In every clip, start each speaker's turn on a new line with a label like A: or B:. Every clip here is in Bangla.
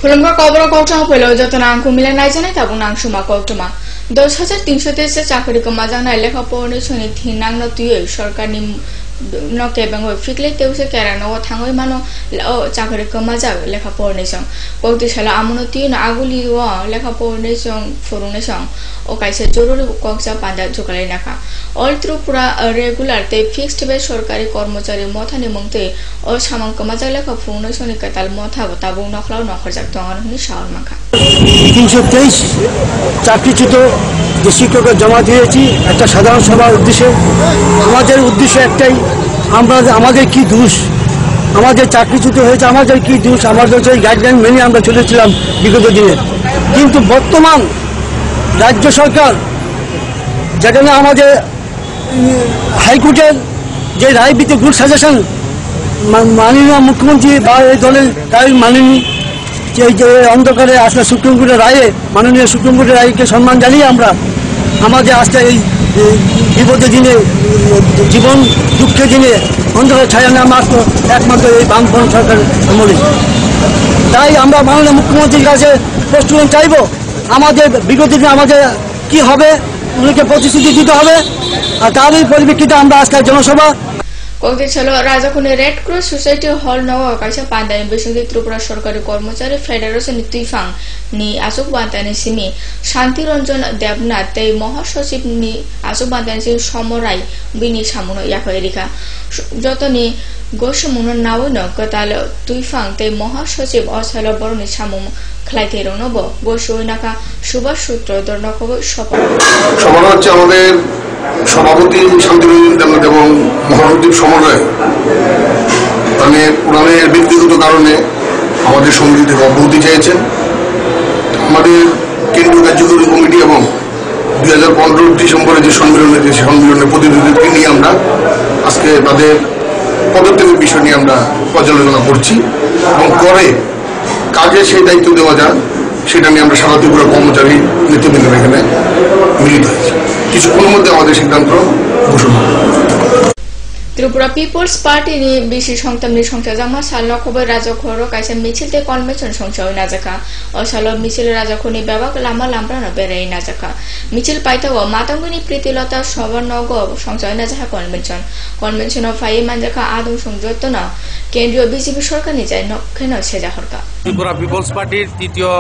A: Kulungka kobra kota pelo joto nang kumila naijana tabu nang suma kotuma 10,300 চাকরি কমাজাং নাই লেখা পড়নে সনি থিনাং ন তুই সরকারনি ন কেবাং ফিকলে তেউসে কেরানো থাঙ্গই মানো চাকরি কমাজাগ লেখা পড়নে সং কৌতি সালা আমনো তুই না আগুলি ও লেখা পড়নে সং ফরুনে সং ও কাইসে জরুরি কক্সা পাঞ্জা জোকালাই নাকা অল ত্রিপুরা রেগুলার তে ফিক্সড বেস সরকারি কর্মচারী মথানি মংতে ও সামাং কমাজাগ লেখা ফরুনে সনি কাতাল মথা তাবু নখলাও নখরজাক তঙ্গন হনি শাওর মাখা
B: 323 চাকরিচ্যুত যে শিক্ষকরা জমা দিয়েছি একটা সাধারণ সভার উদ্দেশ্যে আমাদের উদ্দেশ্য একটাই আমাদের কি দোষ আমাদের চাকরিচ্যুত হয়েছে আমাদের কি দোষ আমাদের সেই গাইডলাইন মেনে আমরা চলেছিলাম বিগত দিনে কিন্তু বর্তমান রাজ্য সরকার যেখানে আমাদের হাইকোর্টের যে রায় ভিত্তিক গুড সাজেশন মাননীয় মুখ্যমন্ত্রী বা এই দলের রায় মানেনি এই যে অন্ধকারে আজকে সুপ্রিম কোর্টের রায়ে মাননীয় সুপ্রিম কোর্টের রায়কে সম্মান জানিয়ে আমরা আমাদের আজকে এই বিপদের দিনে জীবন দুঃখের দিনে অন্ধকারে ছায়া নাম আসতো একমাত্র এই বামফ্রন্ট সরকারের আমলে তাই আমরা মাননীয় মুখ্যমন্ত্রীর কাছে প্রশ্ন চাইব আমাদের বিগত দিনে আমাদের কি হবে উনিকে প্রতিশ্রুতি দিতে হবে আর তারই পরিপ্রেক্ষিতে আমরা আজকে জনসভা
A: কক্তি ছিল রাজাকুনি রেড ক্রস সোসাইটি হল নও কাইসা পান্দানি বেসংগী ত্রিপুরা সরকারি কর্মচারী ফেডারেশন তুইফাং নি আসুক বান্তানি সিমি শান্তি রঞ্জন দেবনাথ তৈ মহাসচিব নি আসুক বান্তানি সিমি সমরাই বিনি সামুনো ইয়াকরিকা যতনি গোসমুনো নাওন কতাল তুইফাং তৈ মহাসচিব অসল বরনি সামুম খাইতে রনব গোসইনাকা সুভাষ সূত্র দর্ণকব সপন
C: সমান হচ্ছে আমাদের সভাপতি শান্তিরঞ্জন দেবনাথ এবং মহাসচিব সমন্বয় মানে ওনাদের ব্যক্তিগত কারণে আমাদের সমিতি থেকে অব্যাহতি চেয়েছেন আমাদের কেন্দ্রীয় কার্যকরী কমিটি এবং 2015 ডিসেম্বরে যে সম্মেলনের প্রতিনিধিত্ব নিয়ে আমরা আজকে তাদের পদত্যাগের বিষয় নিয়ে আমরা পর্যালোচনা করছি এবং পরে কাজে সেই দায়িত্ব দেওয়া যায় সেটা নিয়ে আমরা সারা ত্রিপুরা কর্মচারী নেতৃবৃন্দের এখানে মিলিত হয়েছি কিছুক্ষণের মধ্যে আমাদের সিদ্ধান্ত ঘোষণা
A: ত্রিপুরা পিপলস পার্টি নি বিশি সংতামনি সংসাজামা সালন খবর রাজখর কাইসা মিছিলতে কনভেনশন সংসদ নাজাকা অসাল মিছিল রাজখনি ব্যবক লামা লামপ্রানো বেরাই নাজাকা মিছিল পাইতাও মাতঙ্গনি প্রীতিলতা সবর্ণগ সংসদ নাজাকা কনভেনশন ফাই মানজাকা আদম সংযুক্ত না কেন্দ্রীয় বিজেপি সরকার নিজাই নক্ষেন সেজা হরকা
D: ত্রিপুরা পিপলস পার্টির তৃতীয়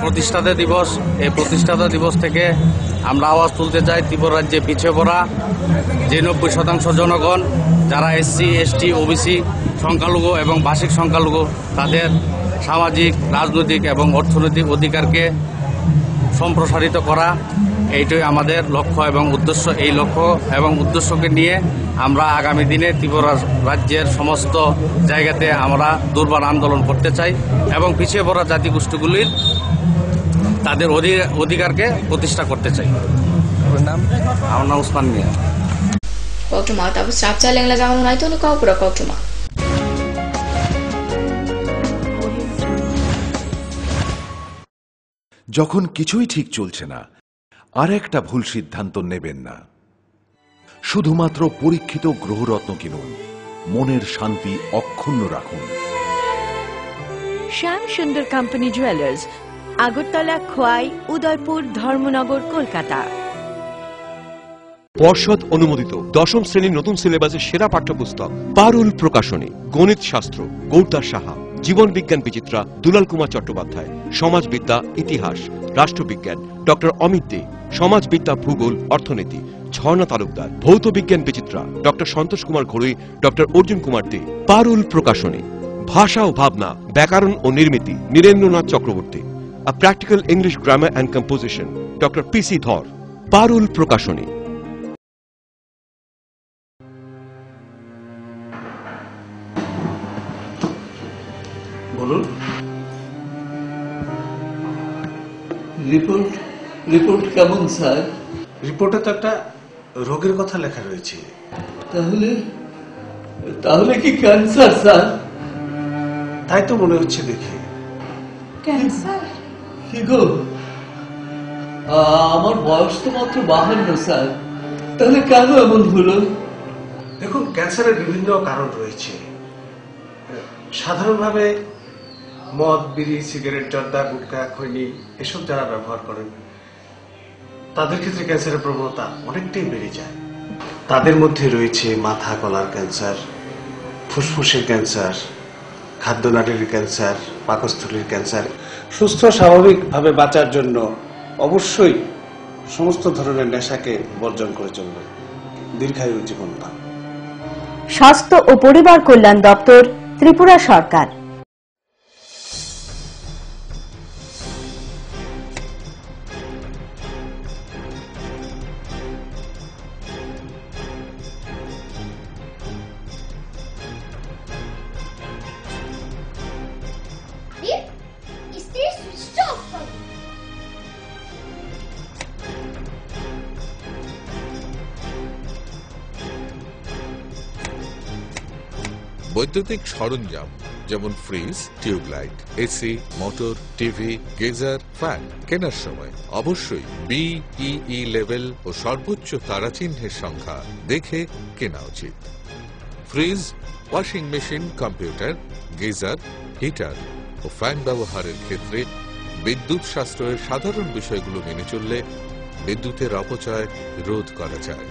D: প্রতিষ্ঠাতা দিবস এই প্রতিষ্ঠাতা দিবস থেকে আমরা আওয়াজ তুলতে চাই ত্রিপুরা রাজ্যে পিছিয়ে পড়া যে 90% জনগণ যারা এসসি এসটি ওবিসি সংখ্যালঘু এবং ভাষিক সংখ্যালঘু তাদের সামাজিক রাজনৈতিক এবং অর্থনৈতিক অধিকারকে সম্প্রসারিত করা এইটাই আমাদের লক্ষ্য এবং উদ্দেশ্য এই লক্ষ্য এবং উদ্দেশ্যকে নিয়ে আমরা আগামী দিনে ত্রিপুরা রাজ্যের সমস্ত জায়গাতে আমরা দুর্বার আন্দোলন করতে চাই এবং পিছিয়ে পড়া জাতিগোষ্ঠীগুলির তাদের অধিকারকে প্রতিষ্ঠা করতে চাই আমার নাম উসমান মিয়া
A: কক্টমা তারপর সাপচা লেংলা জাগানো নাই তো কাউপুরা কক্টমা
E: যখন কিছুই ঠিক চলছে না আর একটা ভুল সিদ্ধান্ত নেবেন না শুধুমাত্র পরীক্ষিত গ্রহরত্ন কিনুন মনের শান্তি অক্ষুণ্ণ রাখুন
F: শ্যাম সুন্দর কোম্পানি জুয়েলার্স আগরতলা খোয়াই উদয়পুর ধর্মনগর কলকাতা
G: পর্ষদ অনুমোদিত দশম শ্রেণীর নতুন সিলেবাসের সেরা পাঠ্যপুস্তক পারুল প্রকাশনী গণিত শাস্ত্র গৌরদাস সাহা জীবন বিজ্ঞান বিচিত্রা দুলাল কুমার চট্টোপাধ্যায় সমাজবিদ্যা ইতিহাস রাষ্ট্রবিজ্ঞান ডক্টর অমিত দে সমাজবিদ্যা ভূগোল অর্থনীতি ঝর্ণা তালুকদার ভৌত বিজ্ঞান বিচিত্রা ডক্টর সন্তোষ কুমার ঘড়ুই ডক্টর অর্জুন কুমার দে পারুল প্রকাশনী ভাষা ও ভাবনা ব্যাকরণ ও নির্মিতি Nirendranath Chakraborty a practical English grammar and composition doctor PC Dhar Parul প্রকাশনী
H: বলুন রিপোর্ট কেমন স্যার
I: রিপোর্টে তো একটা রোগের কথা লেখা রয়েছে
H: তাহলে কি ক্যান্সার স্যার
I: তাই তো মনে হচ্ছে দেখে
H: ক্যান্সার কি গো আমার বয়স তো মাত্র 52 স্যার তাহলে কেন এমন হলো
I: দেখুন ক্যান্সারের বিভিন্ন কারণ রয়েছে সাধারণভাবে মদ, বিড়ি, সিগারেট, জর্দা, গুটখা, খৈনি এসব যারা ব্যবহার করেন তাদের ক্ষেত্রে ক্যান্সারের প্রবণতা অনেকটাই বেড়ে যায়। তাদের মধ্যে রয়েছে মাথা গলার ক্যান্সার, ফুসফুসের ক্যান্সার, খাদ্যনালীর ক্যান্সার, পাকস্থলীর ক্যান্সার। সুস্থ স্বাভাবিকভাবে বাঁচার জন্য অবশ্যই সমস্ত ধরনের নেশাকে বর্জন করে চলবে, দীর্ঘায়ু জীবন পান।
F: স্বাস্থ্য ও পরিবার কল্যাণ দপ্তর, ত্রিপুরা সরকার।
J: বৈদ্যুতিক সরঞ্জাম যেমন fridge, tubelight, AC, motor, TV, geyser, fan কেনার সময় অবশ্যই BEE লেভেল ও সর্বোচ্চ তারাচিহ্নের সংখ্যা দেখে কেনা উচিত। Fridge, washing machine, computer, geyser, heater ও ফ্যান ব্যবহারের ক্ষেত্রে বিদ্যুৎ সাশ্রয়ের সাধারণ বিষয়গুলো মেনে চললে বিদ্যুতের অপচয় রোধ করা যায়।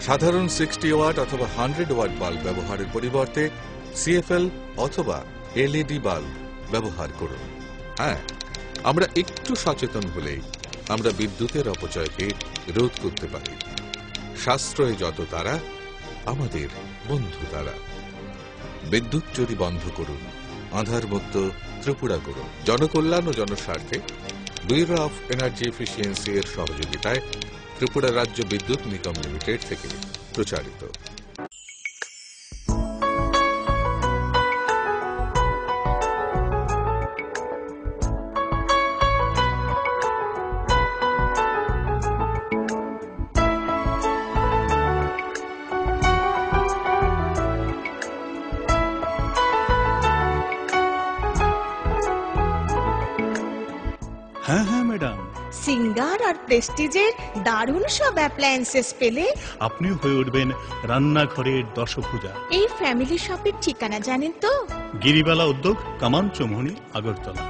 J: সাধারণ 60 ওয়াট অথবা 100 ওয়াট বাল্ব ব্যবহারের পরিবর্তে CFL অথবা LED বাল্ব ব্যবহার করুন। হ্যাঁ, আমরা একটু সচেতন হলেই আমরা বিদ্যুতের অপচয়কে রোধ করতে পারি। সাশ্রয় যত তারা, আমাদের বন্ধু তারা। বিদ্যুৎ চুরি বন্ধ করুন, আধার মুক্ত ত্রিপুরা করুন। জনকল্যাণ ও জনস্বার্থে ব্যুরো অফ এনার্জি এফিসিয়েন্সি এর সহযোগিতায় ত্রিপুরা রাজ্য বিদ্যুৎ নিগম লিমিটেড থেকে প্রচারিত।
K: হ্যাঁ হ্যাঁ ম্যাডাম,
L: সিঙ্গার আর প্রেস্টিজের দারুণ সব অ্যাপ্লায়েন্সেস পেলে
K: আপনিও হয়ে উঠবেন রান্নাঘরের দশভুজা।
L: এই ফ্যামিলি শপের ঠিকানা জানেন তো?
K: গিরিবালা উদ্যোগ, কামান চৌমুহনী, আগরতলা।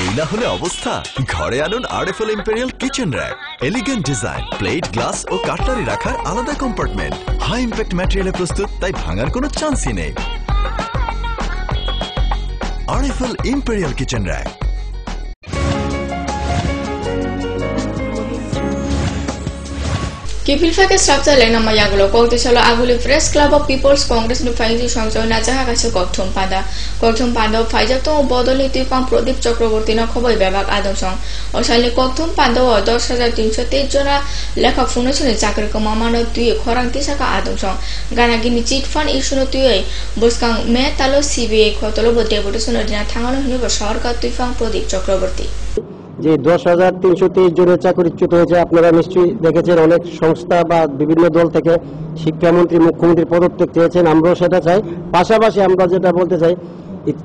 M: এই না হলে অবস্থা, ঘরে আনুন RFL imperial kitchen rack. Elegant design, plate, glass ও কাটলারি রাখার আলাদা কম্পার্টমেন্ট, হাই ইম্প্যাক্ট ম্যাটেরিয়ালে প্রস্তুত, তাই ভাঙার কোনো চান্সই নেই। RFL imperial kitchen rack.
A: Kipilfake strapsa lena mayagulo kokte chalo aguli Press Club of People's Congress ni faiji সংযোজনা যাহা কাছে গঠন পাদা ফাইজাতো বদলে তুইপাম প্রদীপ চক্রবর্তী না খবর বিভাগ আদমসং অসালে গঠন পাদা 10,323 জনা লেখা ফুনছনে চাকরি কমামানো তুই খরাং তিসাকা আদমসং গানাগিনি চিট ফান্ড ইস্যুনো তুই বসকাং মে তালো CBI খতলো ডেপুটেশন অধীনে থাঙ্গানো হইব সরকার তুইপাম প্রদীপ চক্রবর্তী
B: যে 10,323 জনের চাকরিচ্যুত হয়েছে। আপনারা নিশ্চয়ই দেখেছেন, অনেক সংস্থা বা বিভিন্ন দল থেকে শিক্ষামন্ত্রী, মুখ্যমন্ত্রী পদত্যাগ চেয়েছেন। আমরাও সেটা চাই। পাশাপাশি আমরা যেটা বলতে চাই,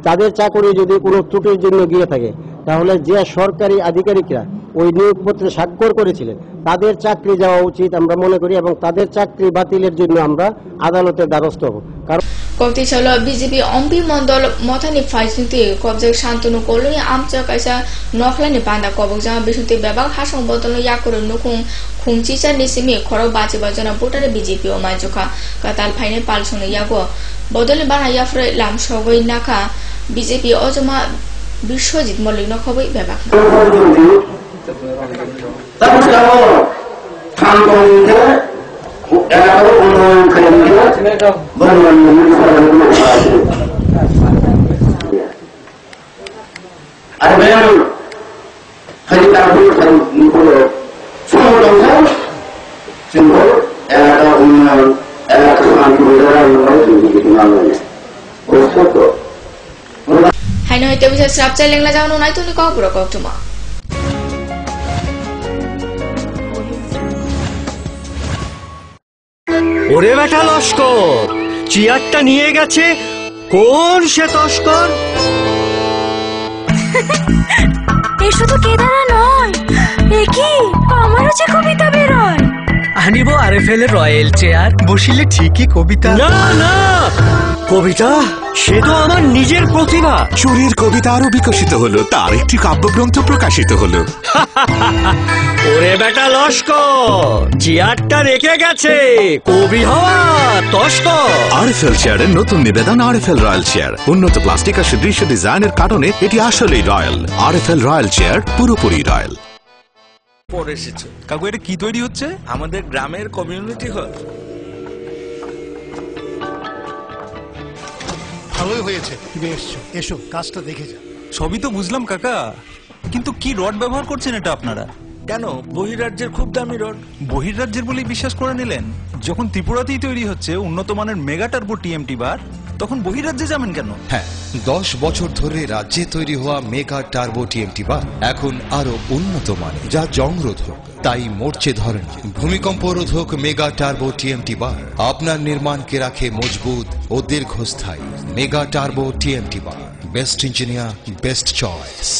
B: তাদের চাকরি যদি কোনো ত্রুটির জন্য গিয়ে থাকে, তাহলে যে সরকারি আধিকারিকরা ওই নিয়োগপত্রে স্বাক্ষর করেছিলেন তাদের চাকরি যাওয়া উচিত আমরা মনে করি, এবং তাদের চাকরি বাতিলের জন্য আমরা আদালতের দ্বারস্থ হব। কারণ
A: কক্তিছল বিজেপি অম্পি মন্ডল মথানি ফাইসিংতি কবজেক শান্তনু কলনি আমচা কাইসা নখলানি পান্ডা কবকজা বিশুতি বেবাক হাসং বদল ইয়াকুর নুকুং খুংচিচা নিসিমি খরক বাচি বাজনা বুটারে বিজেপি ও মাইজোখা কাতাল ফাইনে পালসংনি ইয়াগো বদলে বানা ইয়াফ্রে লাম সগৈ নাকা বিজেপি অজমা বিশ্বজিৎ মল্লিক নখবই বেবাক হাইনো হইতে বিশেষ শ্রাপচাই লেংলা যাওয়ানো নাই তুমি কপুরো কক্টুমা
N: ওরে বেটা লস্কর, চেয়ারটা নিয়ে গেছে কোন সে তস্কর?
O: এ শুধু কেদারা নয়, এ কি আমারও যে কবিতা বেরোয়।
N: আনিব আরএফএল এর রয়্যাল চেয়ার, বসিলে ঠিকই কবিতা। না না, কবিতা সে তো আমার নিজের প্রতিভা।
P: চুরির কবিতা আরো বিকশিত হলো, তার একটি কাব্যগ্রন্থ প্রকাশিত হলো।
N: ওরে বেটা লস্কর, চেয়ারটা রেখে গেছে কবি হওয়া তস্কর।
P: আরএফএল চেয়ারের নতুন নিবেদন আরএফএল রয়্যাল চেয়ার। উন্নত প্লাস্টিক আর সুদৃশ্য ডিজাইনের কারণে এটি আসলেই রয়্যাল। আরএফএল রয়্যাল চেয়ার পুরোপুরি রয়্যাল।
Q: পরে এসেছে কাকু, এটা কি তৈরি হচ্ছে? আমাদের গ্রামের কমিউনিটি হল।
R: ভালোই হয়েছে তুমি এসছো, এসো কাজটা দেখে যা।
Q: সবই তো বুঝলাম কাকা, কিন্তু কি রড ব্যবহার করছেন এটা আপনারা? কেন, বহিরাজ্যের খুব দামি রড। বহিরাজ্যের বলেই বিশ্বাস করে নিলেন? যখন ত্রিপুরাতেই তৈরি হচ্ছে উন্নত মানের মেগা টার্বো টিএমটি বার, তখন বহিরাজ্যে যাবেন কেন?
S: হ্যাঁ, 10 বছর ধরে রাজ্যে তৈরি হওয়া মেগা টার্বো টিএমটি বার এখন আরো উন্নত মানের, যা জংরোধক, তাই মরচে ধরেনি। ভূমিকম্প রোধক মেগা টার্বো টিএমটি বার আপনার নির্মাণকে রাখে মজবুত ও দীর্ঘস্থায়ী। মেগা টার্বো টিএমটি বার, বেস্ট ইঞ্জিনিয়ার, বেস্ট চয়েস।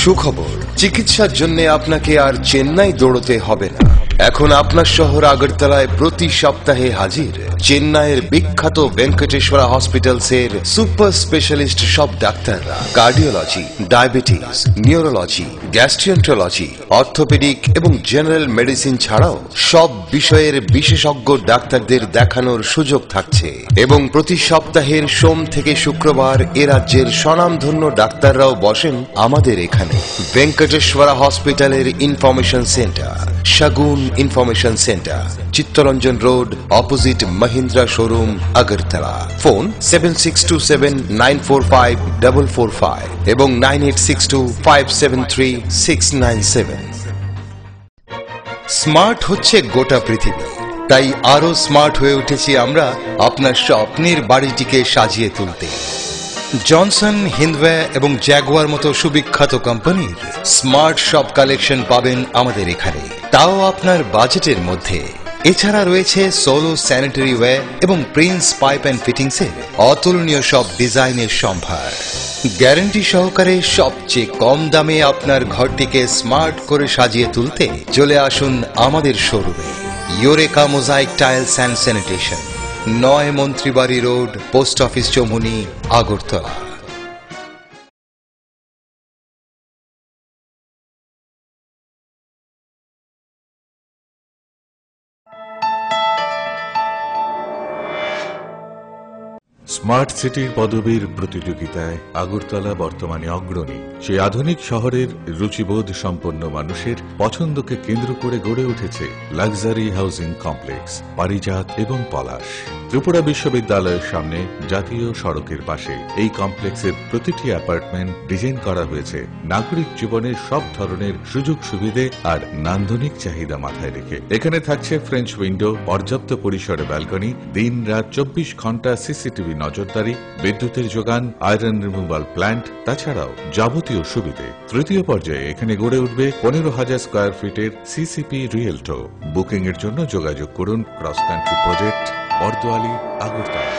S: সুখবর, চিকিৎসার জন্য আপনাকে আর চেন্নাই দৌড়তে হবে না। এখন আপনার শহর আগরতলায় প্রতি সপ্তাহে হাজির চেন্নাইয়ের বিখ্যাত ভেঙ্কটেশ্বরা হসপিটালসের সুপার স্পেশালিস্ট সব ডাক্তাররা। কার্ডিওলজি, ডায়াবেটিস, নিউরোলজি, গ্যাস্ট্রিয়েন্ট্রোলজি, অর্থোপেডিক এবং জেনারেল মেডিসিন ছাড়াও সব বিষয়ের বিশেষজ্ঞ ডাক্তারদের দেখানোর সুযোগ থাকছে। এবং প্রতি সপ্তাহের সোম থেকে শুক্রবার এ রাজ্যের স্বনামধন্য ডাক্তাররাও বসেন আমাদের এখানে। ভেঙ্কটেশ্বরা হসপিটালের information centre, Shagun information centre, Chittaranjan road, opposite Mahindra showroom, Agartala. Phone 7627945445 এবং 9862573697। স্মার্ট হচ্ছে গোটা পৃথিবী, তাই আরো স্মার্ট হয়ে উঠেছি আমরা আপনার স্বপ্নের বাড়িটিকে সাজিয়ে তুলতে। জনসন, হিন্দওয়ে এবং জ্যাগুয়ার মতো সুবিখ্যাত কোম্পানির স্মার্ট সব কালেকশন পাবেন আমাদের এখানে, তাও আপনার বাজেটের মধ্যে। এছাড়া রয়েছে সোলো স্যানিটারি ওয়্যার এবং প্রিন্স পাইপ অ্যান্ড ফিটিংস এর অতুলনীয় সব ডিজাইনের সম্ভার। গ্যারান্টি সহকারে সবচেয়ে কম দামে আপনার ঘরটিকে স্মার্ট করে সাজিয়ে তুলতে চলে আসুন আমাদের শোরুমে। Eureka mosaic tiles and sanitation, 9 Mantribari road, post office Choumuhani, Agartala.
J: Smart সিটির পদবীর প্রতিযোগিতায় আগরতলা বর্তমানে অগ্রণী। সেই আধুনিক শহরের রুচিবোধ সম্পন্ন মানুষের পছন্দকে কেন্দ্র করে গড়ে উঠেছে লাক্সারি হাউজিং কমপ্লেক্স পারিজাত এবং পলাশ। ত্রিপুরা বিশ্ববিদ্যালয়ের সামনে জাতীয় সড়কের পাশে এই কমপ্লেক্সের প্রতিটি অ্যাপার্টমেন্ট ডিজাইন করা হয়েছে নাগরিক জীবনের সব ধরনের সুযোগ সুবিধে আর নান্দনিক চাহিদা মাথায় রেখে। এখানে থাকছে ফ্রেঞ্চ উইন্ডো, পর্যাপ্ত পরিসরে ব্যালকনি, দিন রাত 24 ঘন্টা সিসিটিভি নজরদারি, বিদ্যুতের যোগান, আয়রন রিমুভাল প্ল্যান্ট, তাছাড়াও যাবতীয় সুবিধে। তৃতীয় পর্যায়ে এখানে গড়ে উঠবে 15,000 স্কয়ার ফিটের সিসিপি রিয়েলটো। বুকিং এর জন্য যোগাযোগ করুন cross country project, Bordowali, Agartala.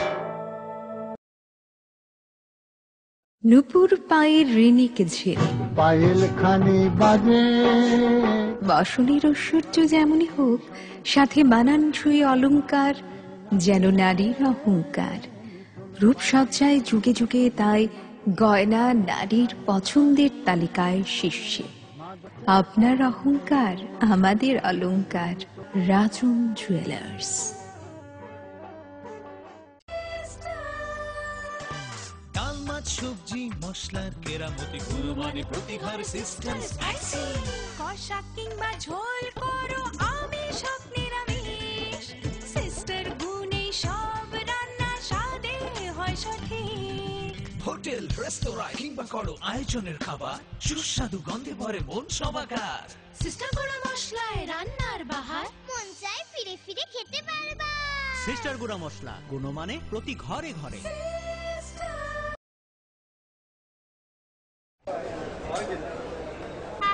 F: নুপুর পায়ের ঋণিক ঝিল
R: পায়েল খানি বাজে
F: বাসনের ঐশ্বর্য যেমনই হোক, সাথে মানানসই অলংকার যেন নারীর অহংকার। রূপসজ্জায় যুগে যুগে তাই গয়না নারীর পছন্দের তালিকায় শীর্ষে। আপনার অহংকার আমাদের অলংকার। রাজন জুয়েলার্স।
T: ডাল মাছ সবজি মশলার কেরামতি গুণমানে প্রতি ঘর সিস্টেম স্পাইসি।
O: কষা কিংবা ঝোল করো আমিষ হোক নিরামিষ, সিস্টার গুণে সব রান্না স্বাদে হয় সঠিক।
T: হোটেল রেস্তোরাঁ কিংবা করো আয়োজনের খাবার, সুস্বাদু গন্ধে ভরে মন সবাকার।
O: সিস্টার গুঁড়া মশলায় রান্নার বাহার, মন চায় ফিরে ফিরে খেতে পারবা।
N: সিস্টার গুঁড়া মশলা, গুণমানে প্রতি ঘরে ঘরে।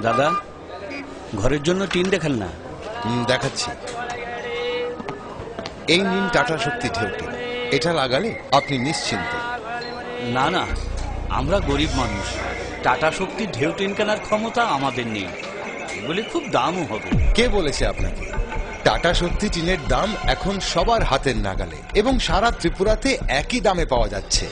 U: দাদা, ঘরের জন্য টিন দেখান না।
S: দেখাচ্ছি। এই নিন টাটা শক্তি ঢেউটি, এটা লাগালে আপনি নিশ্চিন্ত।
U: না না, আমরা গরিব মানুষ, টাটা শক্তি ঢেউ টিন কেনার ক্ষমতা আমাদের নেই। এগুলি খুব দামও হবে।
S: কে বলেছে আপনাকে? টাটা শক্তি টিনের দাম এখন সবার হাতের নাগালে এবং সারা ত্রিপুরাতে একই দামে পাওয়া যাচ্ছে।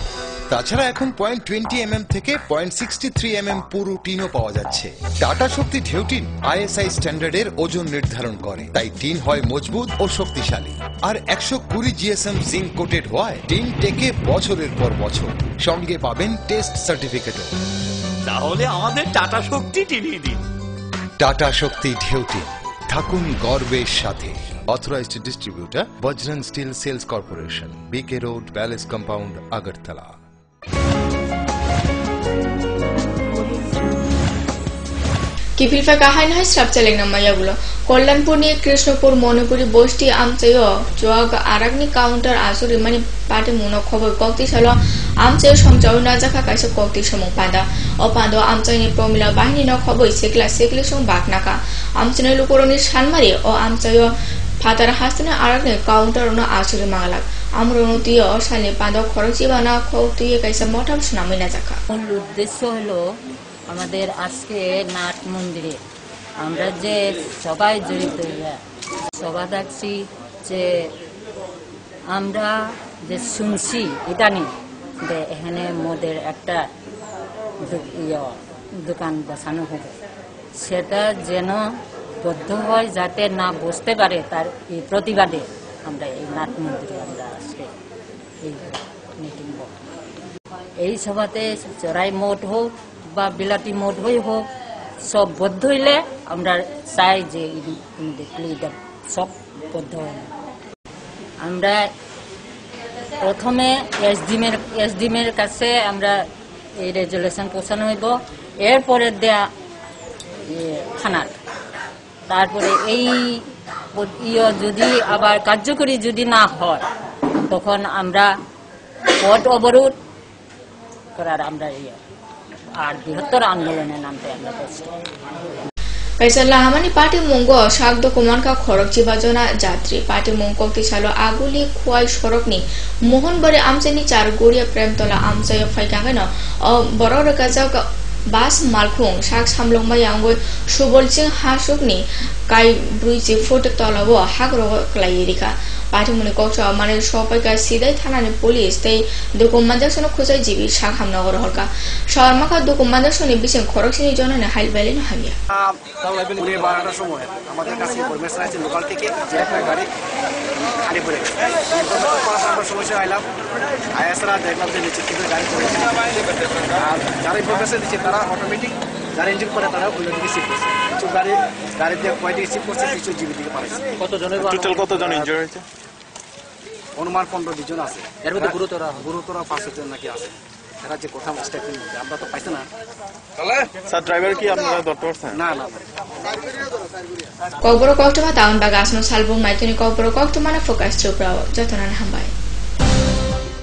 S: তাছাড়া এখন 0.20 থেকে 0.63 পুরো টিনও পাওয়া যাচ্ছে। টাটা শক্তি ঢেউ টিন ISI স্ট্যান্ডার্ডের ওজন নির্ধারণ করে, তাই টিন হয় মজবুত ও শক্তিশালী। আর 120 GSM জিঙ্ক কোটেড হওয়ায় টিন টেকে বছরের পর বছর। সঙ্গে পাবেন টেস্ট সার্টিফিকেটও।
U: তাহলে আমাদের টাটা শক্তি টিনিয়ে দিন।
S: টাটা শক্তি ঢেউ টিন, থাকুন গর্বের সাথে। Authorised distributor Bajrang steel sales corporation, BK road, palace compound, Agartala.
A: কিপিলফা কাহাইন হাই স্রাপচালেং নামায়াগুলো কল্যাণপুর নিয়ে কৃষ্ণপুর মণিপুরি বস্তি আমচাইও জগ আরাগনি কাউন্টার আসুরি মানে পাটে মুনো খবর কক্তি সালো আমচাইও সমচাও নাজাখা কাইসে কক্তি সমং পাদা অপাদ আমচাইনি প্রমিলা বাহিনী ন খবর সেকলা সেকলি সং বাকনাকা আমচাইনি লুকরনি সানমারি ও আমচাইও ফাতার হাসনে আরাগনি কাউন্টার ন আসুরি মাংলাক আমরনতীয় সালে পাদ খরচিবানা কক্তি কাইসে মঠাম সুনামি নাজাখা।
V: মূল উদ্দেশ্য হলো আমাদের আজকে নাট মন্দিরে আমরা যে সবাই জড়িত, সবাই দেখছি যে আমরা যে শুনছি ইদানিং যে এখানে মদের একটা দোকান বসানো হবে, সেটা যেন বদ্ধ হয়, যাতে না বসতে পারে, তার এই প্রতিবাদে আমরা এই নাট মন্দিরে আমরা আজকে এই মিটিং করব। এই সভাতে চড়াই মঠ হোক বা বিলাতি মঠ হই হোক, সব বদ্ধ হইলে আমরা চাই যে সব বদ্ধ হইলে আমরা প্রথমে এসডিএমের কাছে আমরা এই রেজুলেশন পৌঁছানো হইব, এরপরে দেয়া থানার, তারপরে এই যদি আবার কার্যকরী যদি না হয় তখন আমরা পথ অবরোধ করার আমরা আর বৃহত্তর আন্দোলনে নামতে আমরা প্রস্তুত।
A: Kaisa lahamani party mungo shakdo kumanka khorok chibajona jatri party mungko kisalo aguli khwai sorokni mohanbare amchani char goria premtola amchayo phaikangano o boror kajak bas malkhung sak samlongma yangoi subolching hasukni kai bruichi photo tolabo hagro klairika party muni kokcha mane sopai ka sidai thanani police tei dokumentation khojai jibi sakhamnagor horka sharmaka dokumentation bising khorok sini jonane hailbalin hamia
W: Pune 12টার সময় আমাদের কাছে ইনফরমেশন আছে লোকাল থেকে যে একটা গাড়ি খালি পড়ে গেছে। আমরা সমস্যা আইলাম, আয়াসরা দেখলাম যে নিচে থেকে গাড়ি পড়ে গেছে। আর যারা ইনফরমেশন দিচ্ছে তারা অটোমেটিক যারা ইঞ্জিন করে তারা ওই দিকে শিফট করছে। কিছু গাড়ি দিয়ে কয়টি শিফট করছে, কিছু জিবি দিকে পাঠাইছে। কতজন ইনজুর হয়েছে? অনুমান 15-20 জন আছে। এর মধ্যে গুরুতর 5 জন নাকি আছে। এরা যে কথা স্টেটমেন্ট আমরা তো পাইছি না। স্যার ড্রাইভার কি আপনারা ধরতে পারছেন? না না
A: Kokboro koktuma taun bagasno salbung maituni kokboro koktumana fokas chuprao jotonan hambai